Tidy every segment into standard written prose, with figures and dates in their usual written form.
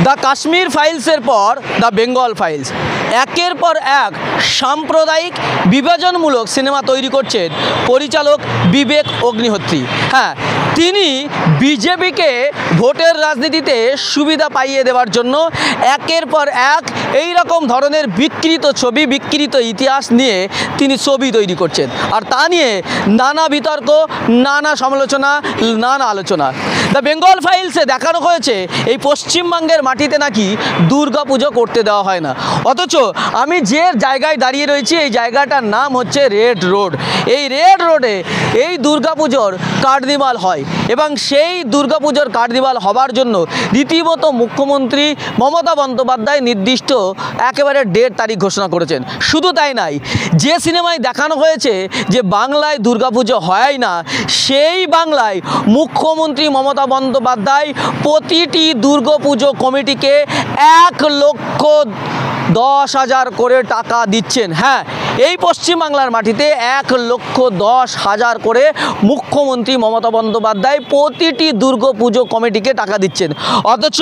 The Kashmir ফাইলসের পর the Bengal files, একের পর এক সাম্প্রদায়িক বিভাজনমূলক সিনেমা তৈরি করছেন পরিচালক বিবেক অগ্নিহোত্রী। হ্যাঁ, তিনি বিজেপিকে ভোটের রাজনীতিতে সুবিধা পাইয়ে দেওয়ার জন্য একের পর এক এই রকম ধরনের বিকৃত ছবি, বিকৃত ইতিহাস নিয়ে তিনি ছবি তৈরি করছেন, আর তা নিয়ে নানা বিতর্ক, নানা সমালোচনা, নানা আলোচনা। দ্য বেঙ্গল ফাইলসে দেখানো হয়েছে এই পশ্চিমবঙ্গের মাটিতে নাকি দুর্গা পুজো করতে দেওয়া হয় না, অথচ আমি যে জায়গায় দাঁড়িয়ে রয়েছি এই জায়গাটার নাম হচ্ছে রেড রোড। এই রেড রোডে এই দুর্গাপুজোর কার্নিভাল হয় এবং সেই দুর্গাপুজোর কার্নিভাল হবার জন্য রীতিমতো মুখ্যমন্ত্রী মমতা বন্দ্যোপাধ্যায় নির্দিষ্ট একেবারে ডেট তারিখ ঘোষণা করেছেন। শুধু তাই নাই, যে সিনেমায় দেখানো হয়েছে যে বাংলায় দুর্গাপুজো হয় না, সেই বাংলায় মুখ্যমন্ত্রী মমতা বন্দ্যোপাধ্যায় প্রতিটি দুর্গাপুজো কমিটিকে 1,10,000 করে টাকা দিচ্ছেন। হ্যাঁ, এই পশ্চিমবাংলার মাটিতে 1,10,000 করে মুখ্যমন্ত্রী মমতা বন্দ্যোপাধ্যায় প্রতিটি দুর্গাপুজো কমিটিকে টাকা দিচ্ছেন, অথচ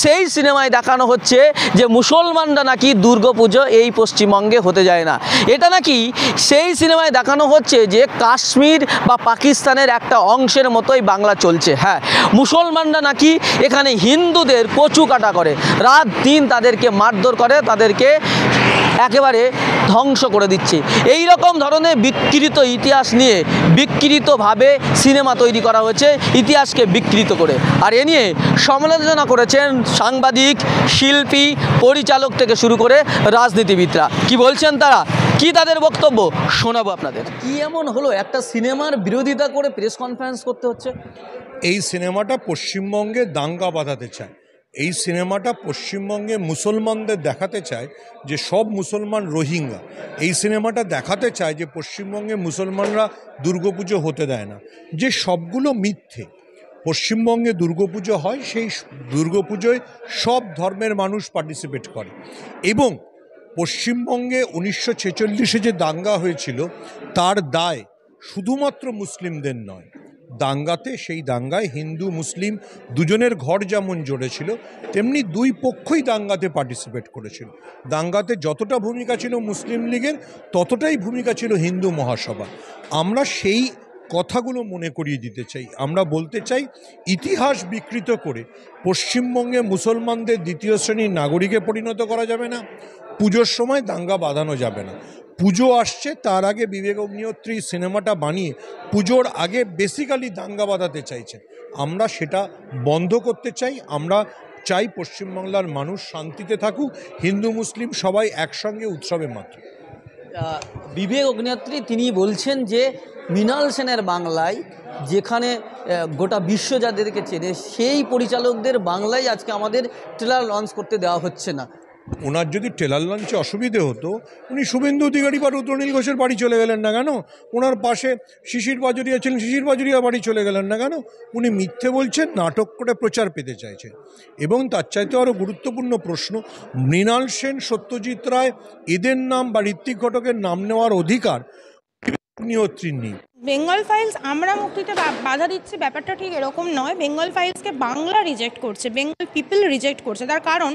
সেই সিনেমায় দেখানো হচ্ছে যে মুসলমানরা নাকি দুর্গাপুজো এই পশ্চিমবঙ্গে হতে যায় না। এটা নাকি সেই সিনেমায় দেখানো হচ্ছে যে কাশ্মীর বা পাকিস্তানের একটা অংশের মতোই বাংলা চলছে। হ্যাঁ, মুসলমানরা নাকি এখানে হিন্দুদের কচু কাটা করে, রাত দিন তাদেরকে মারধর করে, তাদেরকে একেবারে ধ্বংস করে দিচ্ছে। এই রকম ধরনের বিকৃত ইতিহাস নিয়ে বিকৃতভাবে সিনেমা তৈরি করা হয়েছে, ইতিহাসকে বিকৃত করে। আর এ নিয়ে সমালোচনা করেছেন সাংবাদিক, শিল্পী, পরিচালক থেকে শুরু করে রাজনীতিবিদরা। কি বলছেন তারা, কি তাদের বক্তব্য শোনাবো আপনাদের। কি এমন হলো একটা সিনেমার বিরোধিতা করে প্রেস কনফারেন্স করতে হচ্ছে? এই সিনেমাটা পশ্চিমবঙ্গে দাঙ্গা বাঁধাতে চায়। এই সিনেমাটা পশ্চিমবঙ্গে মুসলমানদের দেখাতে চায় যে সব মুসলমান রোহিঙ্গা। এই সিনেমাটা দেখাতে চায় যে পশ্চিমবঙ্গে মুসলমানরা দুর্গাপুজো হতে দেয় না, যে সবগুলো মিথ্যে। পশ্চিমবঙ্গে দুর্গাপুজো হয়, সেই দুর্গাপুজোয় সব ধর্মের মানুষ পার্টিসিপেট করে। এবং পশ্চিমবঙ্গে 1946-এ যে দাঙ্গা হয়েছিল তার দায় শুধুমাত্র মুসলিমদের নয়। সেই দাঙ্গায় হিন্দু মুসলিম দুজনের ঘর যেমন জড়েছিল, তেমনি দুই পক্ষই দাঙ্গাতে পার্টিসিপেট করেছিল। দাঙ্গাতে যতটা ভূমিকা ছিল মুসলিম লীগের, ততটাই ভূমিকা ছিল হিন্দু মহাসভা। আমরা সেই কথাগুলো মনে করিয়ে দিতে চাই। আমরা বলতে চাই, ইতিহাস বিকৃত করে পশ্চিমবঙ্গে মুসলমানদের দ্বিতীয় শ্রেণীর নাগরিকে পরিণত করা যাবে না। পুজোর সময় দাঙ্গা বাঁধানো যাবে না। পুজো আসছে, তার আগে বিবেক অগ্নিহোত্রী সিনেমাটা বানিয়ে পুজোর আগে বেসিক্যালি দাঙ্গা বাঁধাতে চাইছেন। আমরা সেটা বন্ধ করতে চাই। আমরা চাই পশ্চিমবাংলার মানুষ শান্তিতে থাকুক, হিন্দু মুসলিম সবাই একসঙ্গে উৎসবে মাতুক। বিবেক অগ্নিহোত্রী তিনি বলছেন যে মৃণাল সেনের বাংলায়, যেখানে গোটা বিশ্ব যাদেরকে চেনে, সেই পরিচালকদের বাংলায় আজকে আমাদের ট্রেলার লঞ্চ করতে দেওয়া হচ্ছে না। ওনার যদি ট্রেলার লঞ্চে অসুবিধে হতো, উনি শুভেন্দু অধিকারী বা রুদ্রনীল ঘোষের বাড়ি চলে গেলেন না কেন? ওনার পাশে শিশির বাজুরিয়া ছিলেন, শিশির বাজুরিয়া বাড়ি চলে গেলেন না কেন? উনি মিথ্যে বলছেন, নাটক করে প্রচার পেতে চাইছেন। এবং তার চাইতে আরও গুরুত্বপূর্ণ প্রশ্ন, মৃণাল সেন, সত্যজিৎ রায় এদের নাম বা ঋত্বিক ঘটকের নাম নেওয়ার অধিকার অগ্নিহোত্রীর নেই। বেঙ্গল ফাইলস আমরা মুক্তিতে বাধা দিচ্ছি, ব্যাপারটা ঠিক এরকম নয়। বেঙ্গল ফাইলসকে বাংলা রিজেক্ট করছে, বেঙ্গল পিপল রিজেক্ট করছে। তার কারণ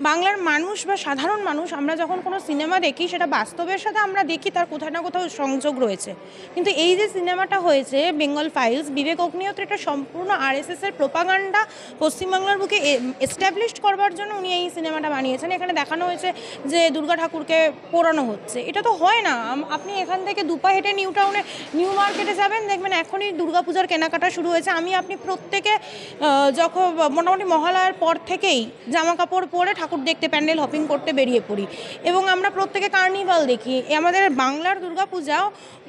বাংলার মানুষ বা সাধারণ মানুষ, আমরা যখন কোনো সিনেমা দেখি সেটা বাস্তবের সাথে আমরা দেখি তার কোথাও না কোথাও সংযোগ রয়েছে। কিন্তু এই যে সিনেমাটা হয়েছে বেঙ্গল ফাইলস, বিবেক অগ্নিহোত্রী, এটা সম্পূর্ণ আরএসএসের প্রোপাগান্ডা পশ্চিমবাংলার বুকে এস্টাবলিশড করবার জন্য উনি এই সিনেমাটা বানিয়েছেন। এখানে দেখানো হয়েছে যে দুর্গা ঠাকুরকে পোড়ানো হচ্ছে। এটা তো হয় না। আপনি এখান থেকে দুপা হেঁটে নিউ মার্কেটে যাবেন, দেখবেন এখনই দুর্গাপূজার কেনাকাটা শুরু হয়েছে। আমি প্রত্যেকে যখন মোটামুটি মহালয়ার পর থেকেই জামা কাপড় পরে ঠাকুর দেখতে, প্যান্ডেল হপিং করতে বেরিয়ে পড়ি এবং আমরা প্রত্যেকে কার্নিভাল দেখি। আমাদের বাংলার দুর্গাপূজাও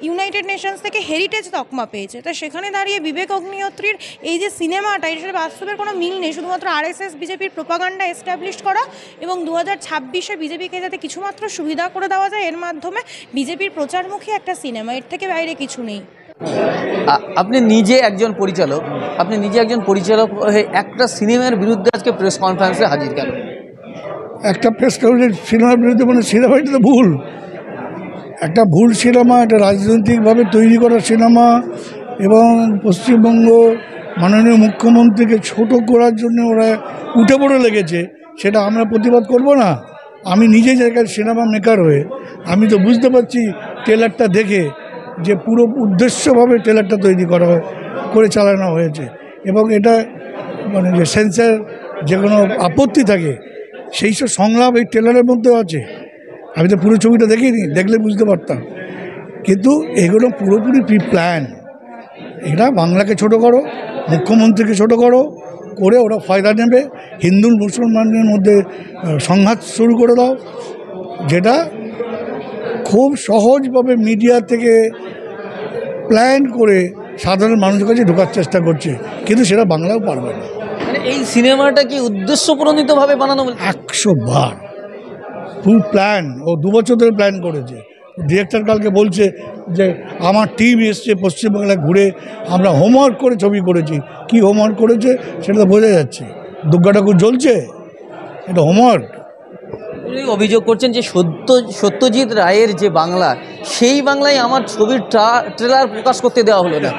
ইউনাইটেড নেশনস থেকে হেরিটেজ তকমা পেয়েছে। তো সেখানে দাঁড়িয়ে বিবেক অগ্নিহোত্রীর এই যে সিনেমাটা, এর সাথে বাস্তবের কোনো মিল নেই। শুধুমাত্র আরএসএস বিজেপির প্রোপাগান্ডা এস্টাবলিশ করা এবং 2026-এ বিজেপিকে যাতে কিছুমাত্র সুবিধা করে দেওয়া যায় এর মাধ্যমে বিজেপির প্রচারমুখী একটা সিনেমা, এর থেকে বাইরে কিছু নেই। আপনি নিজে একজন পরিচালক হয়ে একটা সিনেমার বিরুদ্ধে আজকে প্রেস কনফারেন্সে হাজির কেন? একটা প্রেস কনফারেন্স সিনেমার বিরুদ্ধে, মানে সিনেমা এটা তো ভুল, একটা ভুল সিনেমা, একটা রাজনৈতিকভাবে তৈরি করা সিনেমা এবং পশ্চিমবঙ্গ মাননীয় মুখ্যমন্ত্রীকে ছোট করার জন্য ওরা উঠে পড়ে লেগেছে। সেটা আমরা প্রতিবাদ করব না? আমি নিজে জায়গায় সিনেমা মেকার হয়ে আমি তো বুঝতে পারছি ট্রেলারটা দেখে যে পুরো উদ্দেশ্যভাবে ট্রেলারটা তৈরি করা করে চালানো হয়েছে, এবং এটা মানে যে সেন্সার যে কোনো আপত্তি থাকে সেই সব সংলাপ এই ট্রেলারের মধ্যেও আছে। আমি তো পুরো ছবিটা দেখিনি, দেখলে বুঝতে পারতাম। কিন্তু এগুলো পুরোপুরি প্রি প্ল্যান। এটা বাংলাকে ছোট করো, মুখ্যমন্ত্রীকে ছোট করো, করে ওরা ফায়দা নেবে, হিন্দু মুসলমানদের মধ্যে সংঘাত শুরু করে দাও, যেটা খুব সহজভাবে মিডিয়া থেকে প্ল্যান করে সাধারণ মানুষের কাছে ঢোকার চেষ্টা করছে, কিন্তু সেটা বাংলাও পারবে না। মানে এই সিনেমাটা কি উদ্দেশ্য প্রণোদিতভাবে বানানো? 100 বার ফুল প্ল্যান। ও 2 বছর ধরে প্ল্যান করেছে। ডিরেক্টর কালকে বলছে যে আমার টিম এসছে পশ্চিমবাংলায় ঘুরে, আমরা হোমওয়ার্ক করে ছবি করেছি। কি হোমওয়ার্ক করেছে সেটা তো বোঝা যাচ্ছে। দুর্গা ঠাকুর জ্বলছে, এটা হোমওয়ার্ক। অভিযোগ করছেন যে সত্যজিৎ রায়ের যে বাংলা, সেই বাংলায় আমার ছবির ট্রেলার প্রকাশ করতে দেওয়া হলো না।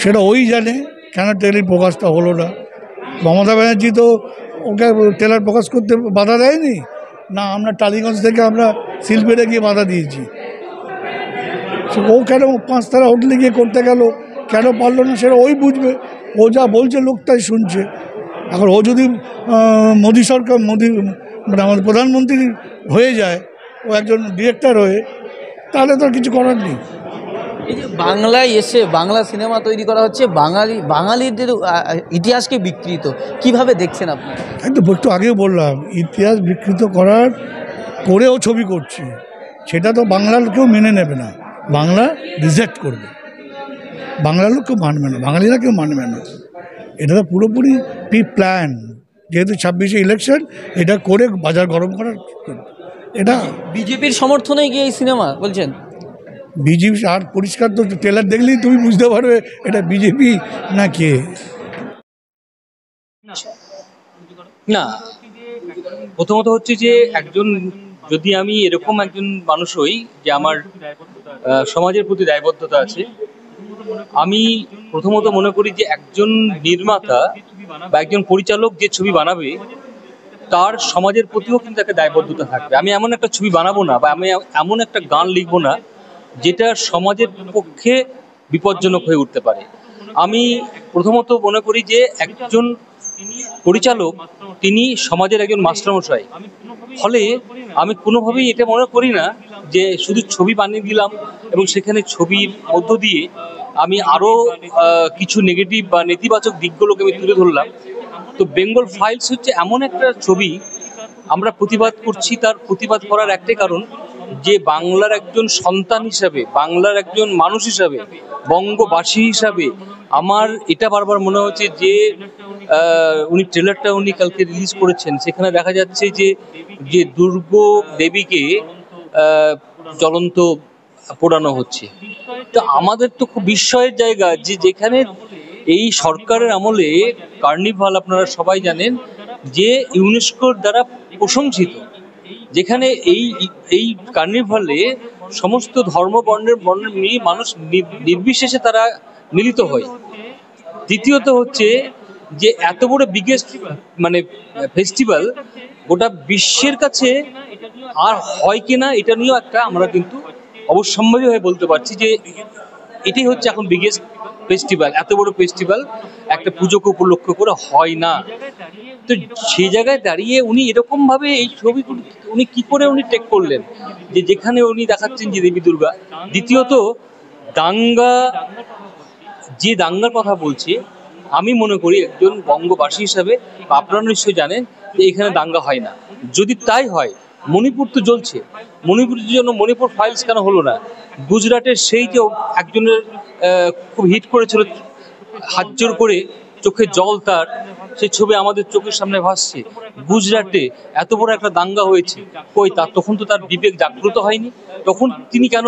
সেটা ওই জানে কেন ট্রেলার প্রকাশটা হলো না। মমতা ব্যানার্জি তো ওকে ট্রেলার প্রকাশ করতে বাধা দেয়নি না, আমরা টালিগঞ্জ থেকে আমরা শিল্পীরা গিয়ে বাধা দিয়েছি। ও কেন 5 তারা হোটেলে গিয়ে করতে গেল, কেন পারলো না সেটা ওই বুঝবে। ও যা বলছে লোকটাই শুনছে। এখন ও যদি মোদী সরকার মানে আমাদের প্রধানমন্ত্রী হয়ে যায়, ও একজন ডিরেক্টর হয়ে, তাহলে তো আর কিছু করার নেই। এই যে বাংলায় এসে বাংলা সিনেমা তৈরি করা হচ্ছে, বাঙালিদের ইতিহাসকে বিকৃত, কিভাবে দেখছেন আপনি? একটু আগেও বললাম, ইতিহাস বিকৃত করেও ছবি করছে, সেটা তো বাংলার কেউ মেনে নেবে না। বাংলা রিজেক্ট করবে, বাংলার লোক কেউ মানবে না, বাঙালিরা কেউ মানবে না। এটা তো পুরোপুরি প্রি প্ল্যান। যেহেতু 26-এ ইলেকশন, এটা করে বাজার গরম করার। এটা বিজেপির সমর্থনে গিয়ে এই সিনেমা বলছেন? বিজেপি আর পরিষ্কার তো ট্রেলার দেখলেই তুমি বুঝতে পারবে এটা বিজেপি না কে। না, প্রথমত হচ্ছে যে একজন, যদি আমি এরকম একজন মানুষ হই যে আমার সমাজের প্রতি দায়বদ্ধতা আছে, আমি প্রথমত মনে করি যে একজন নির্মাতা বা একজন পরিচালক যে ছবি বানাবে তার সমাজের প্রতিও কিন্তু একটা দায়বদ্ধতা থাকবে। আমি এমন একটা ছবি বানাবো না, বা আমি এমন একটা গান লিখবো না যেটা সমাজের পক্ষে বিপজ্জনক হয়ে উঠতে পারে। আমি প্রথমত মনে করি যে একজন পরিচালক তিনি সমাজের একজন মাস্টারমশাই। ফলে আমি কোনোভাবেই এটা মনে করি না যে শুধু ছবি বানিয়ে দিলাম এবং সেখানে ছবির মধ্য দিয়ে আমি আরও কিছু নেগেটিভ বা নেতিবাচক দিকগুলোকে আমি তুলে ধরলাম। তো বেঙ্গল ফাইলস হচ্ছে এমন একটা ছবি, আমরা প্রতিবাদ করছি। তার প্রতিবাদ করার একটাই কারণ যে বাংলার একজন সন্তান হিসাবে, বাংলার একজন মানুষ হিসাবে, বঙ্গবাসী হিসাবে আমার এটা বারবার মনে হচ্ছে যে উনি ট্রেলারটা উনি কালকে রিলিজ করেছেন, সেখানে দেখা যাচ্ছে যে দুর্গ দেবীকে জ্বলন্ত পোড়ানো হচ্ছে। তো আমাদের তো খুব বিস্ময়ের জায়গা যে যেখানে এই সরকারের আমলে কার্নিভাল, আপনারা সবাই জানেন যে ইউনেস্কোর দ্বারা প্রশংসিত, যেখানে এই কার্নিভালে সমস্ত ধর্ম বর্ণের মানুষ নির্বিশেষে তারা মিলিত হয়। দ্বিতীয়ত হচ্ছে যে এত বড় বিগেস্ট মানে ফেস্টিভ্যাল গোটা বিশ্বের কাছে আর হয় কিনা এটা নিয়েও একটা আমরা কিন্তু অবশ্যম্ভাবী হয়ে বলতে পারছি যে এটাই হচ্ছে এখন বিগেস্ট ফেস্টিভ্যাল। এত বড় ফেস্টিভ্যাল একটা পুজোকে উপলক্ষ করে হয় না। তো সেই জায়গায় দাঁড়িয়ে উনি এরকম ভাবে এই ছবি উনি কি করে উনি টেক করলেন যে যেখানে উনি দেখাচ্ছেন যে দেবী দুর্গা। দ্বিতীয়ত দাঙ্গা, যে দাঙ্গার কথা বলছে, আমি মনে করি একজন বঙ্গবাসী হিসাবে আপনারা নিশ্চয়ই জানেন যে এখানে দাঙ্গা হয় না। যদি তাই হয়, মণিপুর তো জ্বলছে, মণিপুরের জন্য মণিপুর ফাইলস কেন হলো না? গুজরাটের সেই যে একজনের খুব হিট করেছিল, হাত জোর করে চোখে জল তার, সেই ছবি আমাদের চোখের সামনে ভাসছে। গুজরাটে এত বড় একটা দাঙ্গা হয়েছে, কই তার তখন তো তার বিবেক জাগ্রত হয়নি, তখন তিনি কেন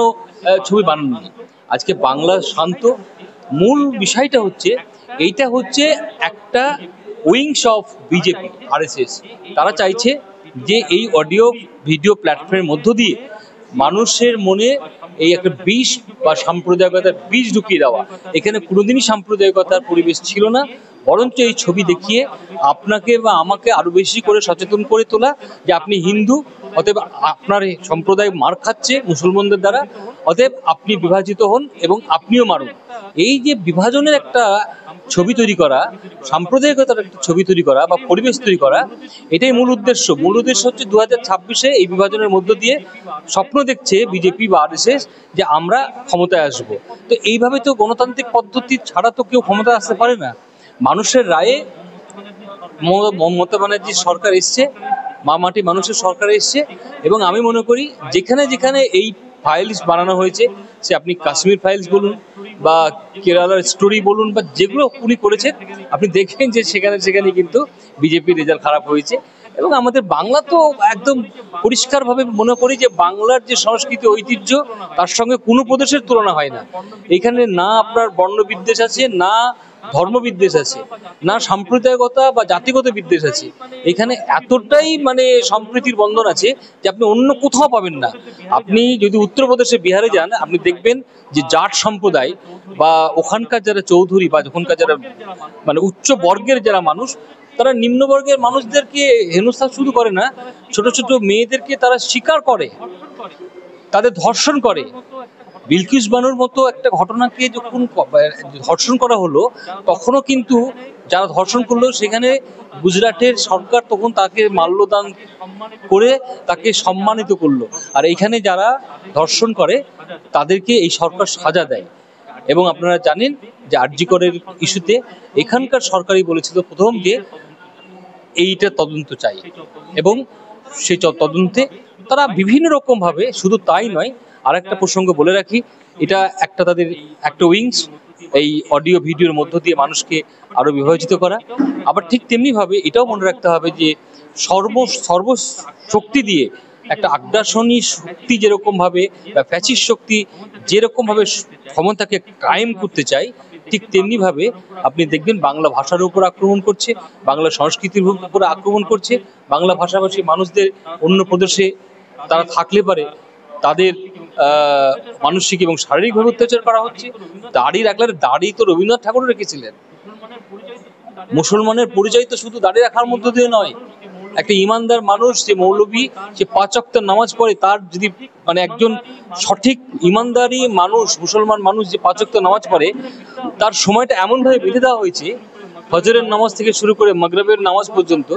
ছবি বানাননি? আজকে বাংলা শান্ত। মূল বিষয়টা হচ্ছে এইটা হচ্ছে একটা উইংস অফ বিজেপি, RSS। তারা চাইছে যে এই অডিও ভিডিও প্ল্যাটফর্মের মধ্য দিয়ে মানুষের মনে এই একটা বিষ বা সাম্প্রদায়িকতার বীজ ঢুকিয়ে দেওয়া। এখানে কোনোদিনই সাম্প্রদায়িকতার পরিবেশ ছিল না, বরঞ্চ এই ছবি দেখিয়ে আপনাকে বা আমাকে আরো বেশি করে সচেতন করে তোলা যে আপনি হিন্দু, অতএব আপনার সম্প্রদায় মার খাচ্ছে মুসলমানদের দ্বারা, অতএব আপনি বিভাজিত হন এবং আপনিও মারুন। এই যে বিভাজনের একটা ছবি তৈরি করা, সাম্প্রদায়িকতার একটা ছবি তৈরি করা বা পরিবেশ তৈরি করা, এটাই মূল উদ্দেশ্য। মূল উদ্দেশ্য হচ্ছে 2026-এ এই বিভাজনের মধ্য দিয়ে স্বপ্ন দেখছে বিজেপি বা RSS যে আমরা ক্ষমতায় আসব। তো এইভাবে তো গণতান্ত্রিক পদ্ধতি ছাড়া তো কেউ ক্ষমতায় আসতে পারে না। মানুষের রায়ে মমতা ব্যানার্জির সরকার এসছে, মা মাটি মানুষের সরকার এসছে, এবং আমি মনে করি যেখানে যেখানে এই ফাইলস বানানো হয়েছে, সে আপনি কাশ্মীর ফাইলস বলুন বা কেরালার স্টোরি বলুন বা যেগুলো উনি করেছেন, আপনি দেখেন যে সেখানে সেখানে কিন্তু বিজেপির রেজাল্ট খারাপ হয়েছে। এবং আমাদের বাংলা তো একদম পরিষ্কারভাবে মনে করি যে বাংলার যে সংস্কৃতি ঐতিহ্য তার সঙ্গে কোনো প্রদেশের তুলনা হয় না। এখানে না আপনার বর্ণবিদ্বেষ আছে, না ধর্মবিদ্বেষ আছে, না সাম্প্রদায়িকতা বা জাতিগত বিদ্বেষ আছে। এখানে এতটাই মানে সম্প্রীতির বন্ধন আছে যে আপনি অন্য কোথাও পাবেন না। আপনি যদি উত্তরপ্রদেশে বিহারে যান, আপনি দেখবেন যে জাট সম্প্রদায় বা ওখানকার যারা চৌধুরী বা ওখানকার যারা মানে উচ্চ বর্গের যারা মানুষ, তারা নিম্নবর্গের মানুষদেরকে হেনস্থা শুরু করে না, ছোট ছোট মেয়েদেরকে তারা শিকার করে, তাদের ধর্ষণ করে। বিলকিস বানুর মতো একটা ঘটনাকে যখন ধর্ষণ করা হলো, তখনও কিন্তু যারা ধর্ষণ করলো সেখানে গুজরাটের সরকার তখন তাকে মাল্যদান করে তাকে সম্মানিত করলো। আর এইখানে যারা ধর্ষণ করে তাদেরকে এই সরকার সাজা দেয়। এবং আপনারা জানেন যে আরজি করের ইস্যুতে এখানকার সরকারই বলেছিল প্রথম যে এইটা তদন্ত চাই, এবং সেই তদন্তে তারা বিভিন্ন রকম ভাবে, শুধু তাই নয়, আর একটা প্রসঙ্গ বলে রাখি, এটা একটা তাদের একটা উইংস এই অডিও ভিডিওর মধ্য দিয়ে মানুষকে আরো বিভাজিত করা। আবার ঠিক তেমনি ভাবে এটাও মনে রাখতে হবে যে সর্বশক্তি দিয়ে একটা আগ্রাসনী শক্তি যেরকম ভাবে বা ফ্যাসিস্ট শক্তি যেরকম ভাবে ক্ষমতাকে কায়েম করতে চায়, ঠিক তেমনি ভাবে আপনি দেখবেন বাংলা ভাষার উপর আক্রমণ করছে, বাংলা সংস্কৃতির উপর আক্রমণ করছে, বাংলা ভাষাভাষী মানুষদের অন্য প্রদেশে তারা থাকলে পারে তাদের মানসিক এবং শারীরিকভাবে অত্যাচার করা হচ্ছে। দাড়ি রাখলে, দাড়ি তো রবীন্দ্রনাথ ঠাকুর রেখেছিলেন। মুসলমানের পরিচয় তো শুধু দাড়ি রাখার মধ্য দিয়ে নয়। একটা ইমানদার মানুষ, যে মৌলবী, যে 5 ওয়াক্ত নামাজ পড়ে, তার যদি মানে একজন সঠিক ইমানদারি মানুষ, মুসলমান মানুষ যে 5 ওয়াক্ত নামাজ পড়ে, তার সময়টা এমনভাবে বেঁধে দেওয়া হয়েছে ফজরের নামাজ থেকে শুরু করে মাগরিবের নামাজ পর্যন্ত,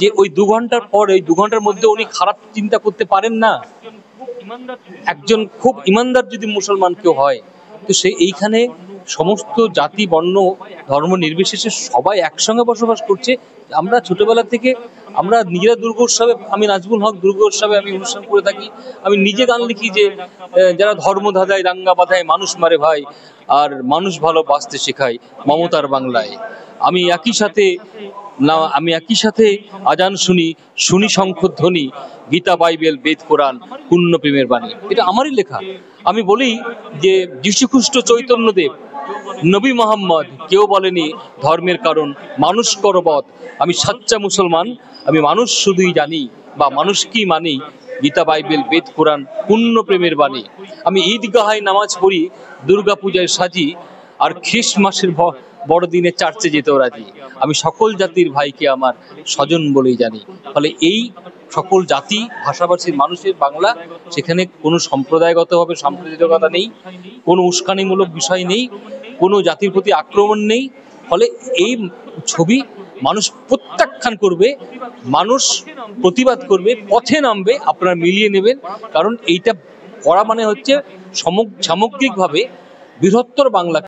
যে ওই 2 ঘন্টার পর, এই 2 ঘন্টার মধ্যে উনি খারাপ চিন্তা করতে পারেন না। একজন খুব ইমানদার যদি মুসলমান কেউ হয়, তো সে এইখানে সমস্ত জাতি বর্ণ ধর্ম নির্বিশেষে সবাই একসঙ্গে বসবাস করছে। আমরা ছোটবেলা থেকে আমরা নিজেরা দুর্গোৎসবে, আমি নাজমুল হক দুর্গোৎসবে আমি অনুষ্ঠান করে থাকি, আমি নিজে গান লিখি যে যারা ধর্ম ধাঁধায় দাঙ্গা বাঁধায় মানুষ মারে ভাই, আর মানুষ ভালোবাসতে শেখায় মমতার বাংলায়। আমি একই সাথে আজান শুনি শঙ্খধ্বনি, গীতা বাইবেল বেদ কোরআন পূর্ণ প্রেমের বাণী। এটা আমারই লেখা। আমি বলি যে যীশুখ্রিস্ট চৈতন্যদেব, নবী মোহাম্মদ কেউ বলেনি ধর্মের কারণ মানুষ করবত। আমি সাচ্চা মুসলমান, আমি মানুষ শুধুই জানি বা মানুষ কি মানি, গীতা বাইবেল বেদ কোরআন পূর্ণ প্রেমের বাণী। আমি ঈদগাহায় নামাজ পড়ি, দুর্গা পূজায় সাজি, আর খ্রিস্টমাসের বড়দিনে চার্চে যেতেও রাজি। আমি সকল জাতির ভাইকে আমার স্বজন বলেই জানি। ফলে এই সকল জাতি ভাষাভাষীর মানুষের বাংলা, সেখানে কোনো সম্প্রদায়গতভাবে সাম্প্রদায়িকতা নেই, কোনো উস্কানিমূলক বিষয় নেই, কোনো জাতির প্রতি আক্রমণ নেই। ফলে এই ছবি মানুষ প্রত্যাখ্যান করবে, মানুষ প্রতিবাদ করবে, পথে নামবে, আপনারা মিলিয়ে নেবেন। কারণ এইটা করা মানে হচ্ছে সামগ্রিকভাবে বৃহত্তর বাংলা